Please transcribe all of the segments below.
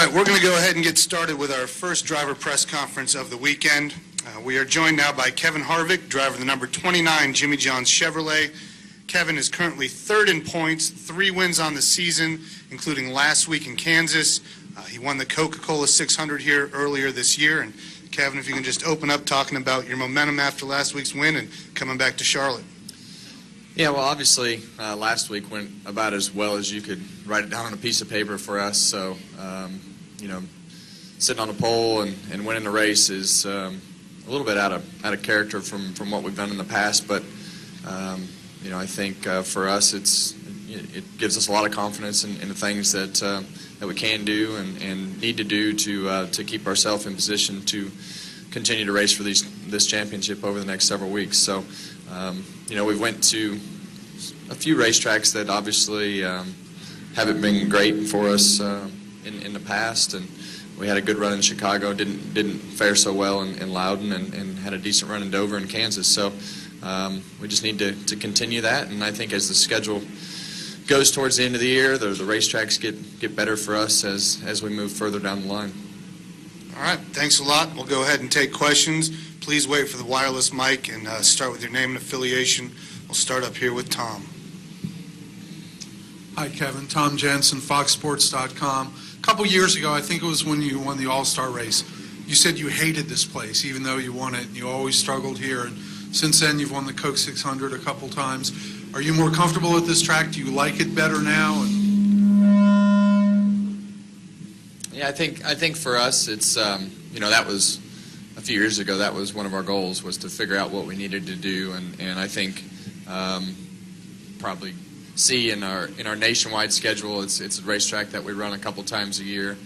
right, we're going to go ahead and get started with our first driver press conference of the weekend. We are joined now by Kevin Harvick, driver of the number 29 Jimmy John's Chevrolet. Kevin is currently third in points, 3 wins on the season, including last week in Kansas. He won the Coca-Cola 600 here earlier this year. And Kevin, if you can just open up talking about your momentum after last week's win and coming back to Charlotte. Yeah, well, obviously, last week went about as well as you could write it down on a piece of paper for us. So, sitting on a pole and winning the race is a little bit out of character from what we've done in the past. But, I think for us, it gives us a lot of confidence in the things that we can do and need to do to keep ourselves in position to continue to race for this championship over the next several weeks. So, we went to a few racetracks that obviously haven't been great for us in the past, and we had a good run in Chicago. Didn't fare so well in Loudon, and had a decent run in Dover and Kansas. So we just need to continue that, and I think as the schedule goes towards the end of the year, the racetracks get better for us as we move further down the line. All right, thanks a lot. We'll go ahead and take questions. Please wait for the wireless mic and start with your name and affiliation. We'll start up here with Tom. Hi, Kevin. Tom Jensen, FoxSports.com. A couple years ago, I think it was when you won the All-Star race, you said you hated this place, even though you won it. You always struggled here, and since then you've won the Coke 600 a couple times. Are you more comfortable at this track? Do you like it better now? Yeah, I think for us, it's that was a few years ago. That was one of our goals, was to figure out what we needed to do, and I think probably see in our nationwide schedule, it's a racetrack that we run a couple times a year.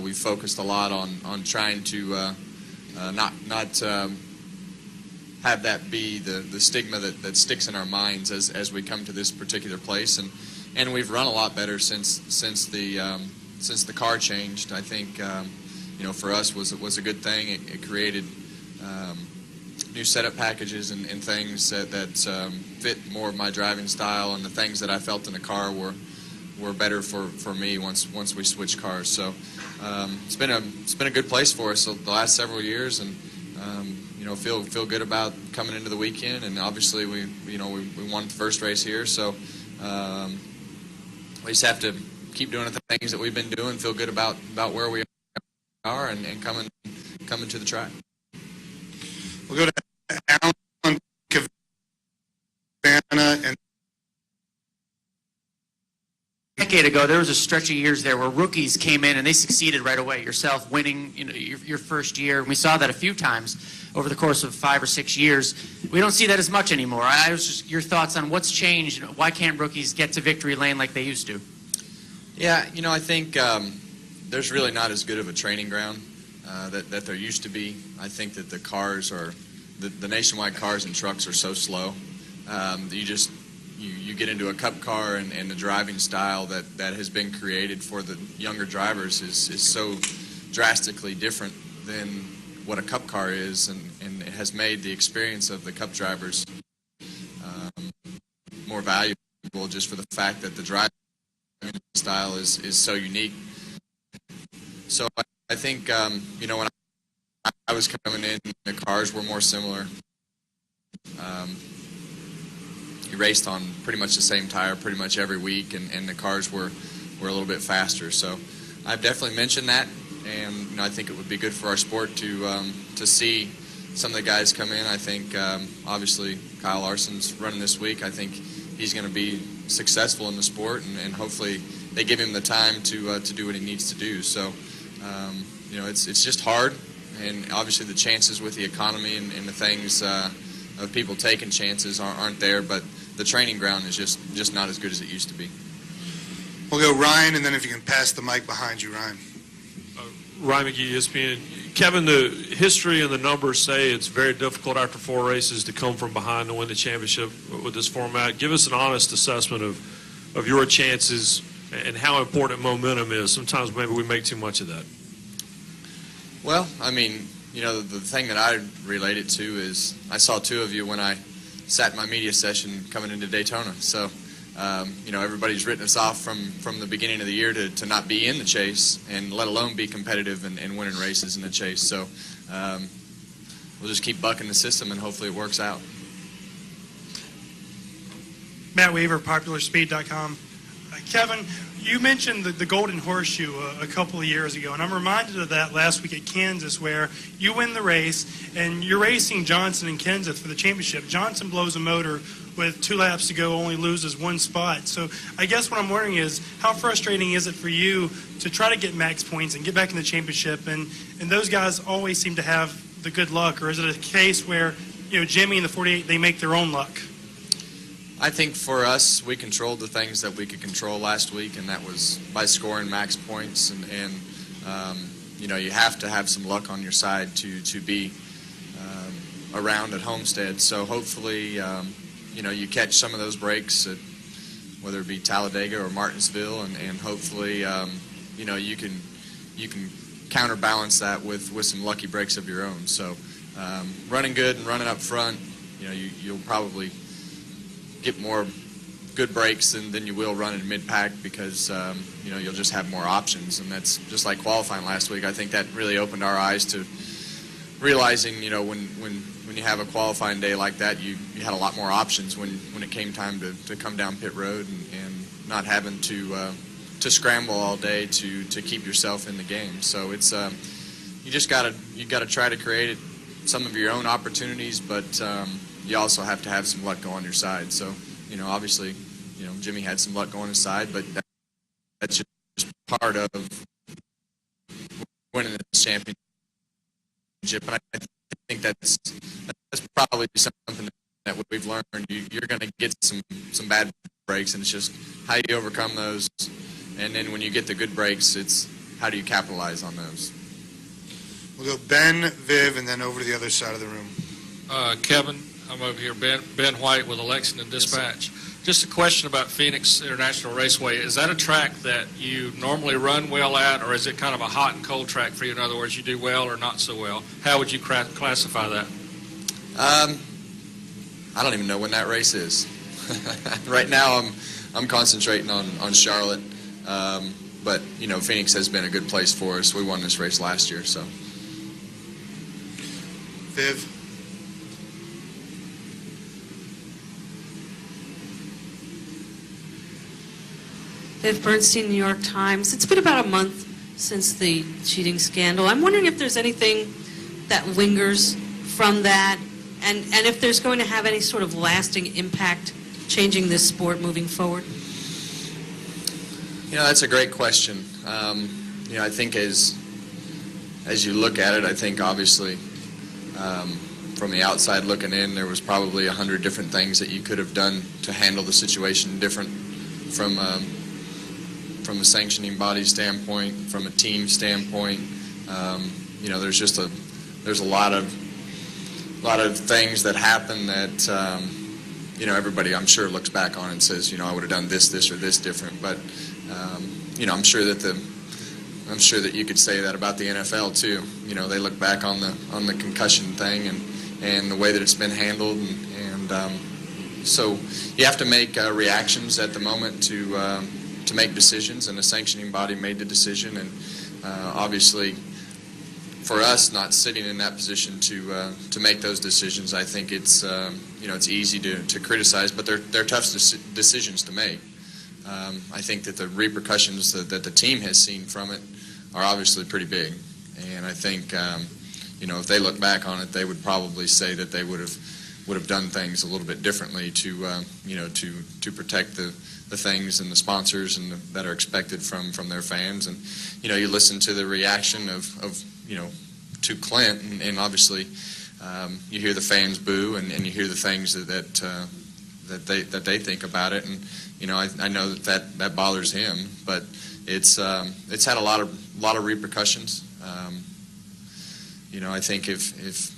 We've focused a lot on trying to not have that be the stigma that sticks in our minds as we come to this particular place, and we've run a lot better since the car changed. I think for us was a good thing. It created new setup packages and things that fit more of my driving style, and the things that I felt in the car were better for me once we switched cars. So it's been a good place for us the last several years, and feel good about coming into the weekend. And obviously we won the first race here, so we just have to keep doing the things that we've been doing, feel good about where we are, and coming to the track. We'll go to Alan Cavana. And a decade ago, there was a stretch of years there where rookies came in and they succeeded right away. Yourself winning, your first year. We saw that a few times over the course of 5 or 6 years. We don't see that as much anymore. I was just your thoughts on what's changed. Why can't rookies get to victory lane like they used to? Yeah, I think there's really not as good of a training ground that there used to be. I think that the cars the nationwide cars and trucks are so slow. You get into a cup car, and the driving style that has been created for the younger drivers is so drastically different than what a cup car is, and it has made the experience of the cup drivers more valuable, just for the fact that the driving style is so unique. So I think when I was coming in, the cars were more similar. You raced on pretty much the same tire pretty much every week, and the cars were a little bit faster. So I've definitely mentioned that, and I think it would be good for our sport to see some of the guys come in. I think obviously Kyle Larson's running this week. I think he's going to be successful in the sport, and hopefully they give him the time to do what he needs to do. So it's just hard, and obviously the chances with the economy and the things of people taking chances aren't there, but the training ground is just not as good as it used to be. We'll go Ryan, and then if you can pass the mic behind you, Ryan. Ryan McGee, ESPN. Kevin, the history and the numbers say it's very difficult after 4 races to come from behind to win the championship with this format. Give us an honest assessment of your chances and how important momentum is. Sometimes maybe we make too much of that. Well, I mean, the thing that I relate it to is I saw 2 of you when I sat in my media session coming into Daytona. So everybody's written us off from the beginning of the year to not be in the chase, and let alone be competitive and winning races in the chase. So we'll just keep bucking the system, and hopefully it works out. Matt Weaver, PopularSpeed.com. Kevin, you mentioned the Golden Horseshoe a couple of years ago, and I'm reminded of that last week at Kansas, where you win the race, and you're racing Johnson and Kenseth for the championship. Johnson blows a motor with 2 laps to go, only loses 1 spot. So I guess what I'm wondering is, how frustrating is it for you to try to get max points and get back in the championship, and those guys always seem to have the good luck, or is it a case where, Jimmy and the 48, they make their own luck? I think for us, we controlled the things that we could control last week, and that was by scoring max points. And you have to have some luck on your side to be around at Homestead. So hopefully, you catch some of those breaks at whether it be Talladega or Martinsville, and hopefully, you can counterbalance that with some lucky breaks of your own. So running good and running up front, you'll probably get more good breaks than you will running mid-pack, because you'll just have more options. And that's just like qualifying last week. I think that really opened our eyes to realizing, when you have a qualifying day like that, you had a lot more options when it came time to come down pit road, and not having to scramble all day to keep yourself in the game. So it's you gotta try to create some of your own opportunities, but you also have to have some luck go on your side. So, obviously, Jimmy had some luck go on his side, but that's just part of winning the championship. And I think that's probably something that we've learned. You're going to get some bad breaks, and it's just how you overcome those. And then when you get the good breaks, it's how do you capitalize on those. We'll go Ben, Viv, and then over to the other side of the room. Kevin, I'm over here, Ben White with Lexington Dispatch. Just a question about Phoenix International Raceway. Is that a track that you normally run well at, or is it kind of a hot and cold track for you? In other words, you do well or not so well. How would you classify that? I don't even know when that race is. Right now, I'm concentrating on Charlotte, but Phoenix has been a good place for us. We won this race last year, so. Viv. Viv Bernstein, New York Times. It's been about a month since the cheating scandal. I'm wondering if there's anything that lingers from that, and if there's going to have any sort of lasting impact changing this sport moving forward. That's a great question. I think as you look at it, I think obviously from the outside looking in, there was probably 100 different things that you could have done to handle the situation different from a sanctioning body standpoint, from a team standpoint. There's a lot of things that happen that everybody, I'm sure, looks back on and says, I would have done this or this different. But I'm sure that you could say that about the NFL too. They look back on the concussion thing and the way that it's been handled, and so you have to make reactions at the moment to make decisions, and the sanctioning body made the decision, and obviously for us not sitting in that position to make those decisions, I think it's it's easy to criticize, but they're tough decisions to make. I think that the repercussions that the team has seen from it are obviously pretty big, and I think if they look back on it, they would probably say that they would have done things a little bit differently to protect the things and the sponsors and that are expected from their fans. And you listen to the reaction of to Clint, and obviously you hear the fans boo, and you hear the things that they think about it, and I know that bothers him, but it's had a lot of repercussions. I think if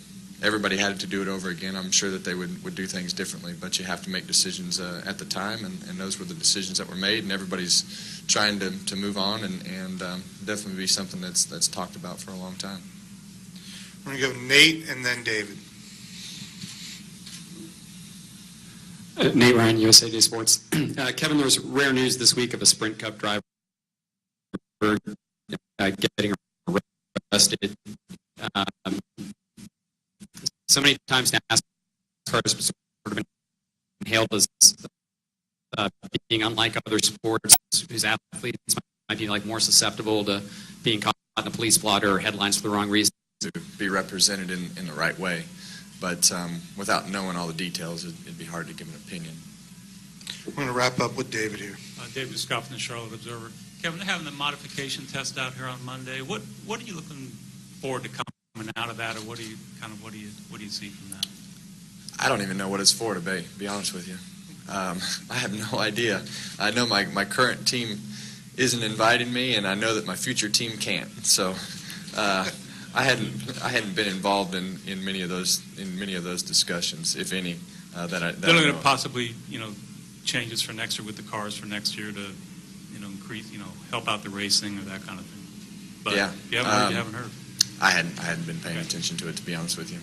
everybody had to do it over again, I'm sure that they would do things differently, but you have to make decisions at the time, and those were the decisions that were made, and everybody's trying to move on, and definitely be something that's talked about for a long time. We're going to go Nate and then David. Nate Ryan, USA Today Sports. Kevin, there was rare news this week of a Sprint Cup driver getting arrested. So many times NASCAR has sort of been hailed as being unlike other sports, whose athletes might be like more susceptible to being caught in a police blotter or headlines for the wrong reason. To be represented in the right way. But without knowing all the details, it'd be hard to give an opinion. We're going to wrap up with David here. David Scott from the Charlotte Observer. Kevin, they're having the modification test out here on Monday. What are you looking forward to coming out of that, or what do you see from that? I don't even know what it's for, to be honest with you. I have no idea. I know my current team isn't inviting me, and I know that my future team can't. So I hadn't been involved in many of those discussions, if any. They're looking at possibly changes for next year with the cars for next year to increase help out the racing or that kind of thing. But yeah, you haven't heard. I hadn't been paying attention to it, to be honest with you.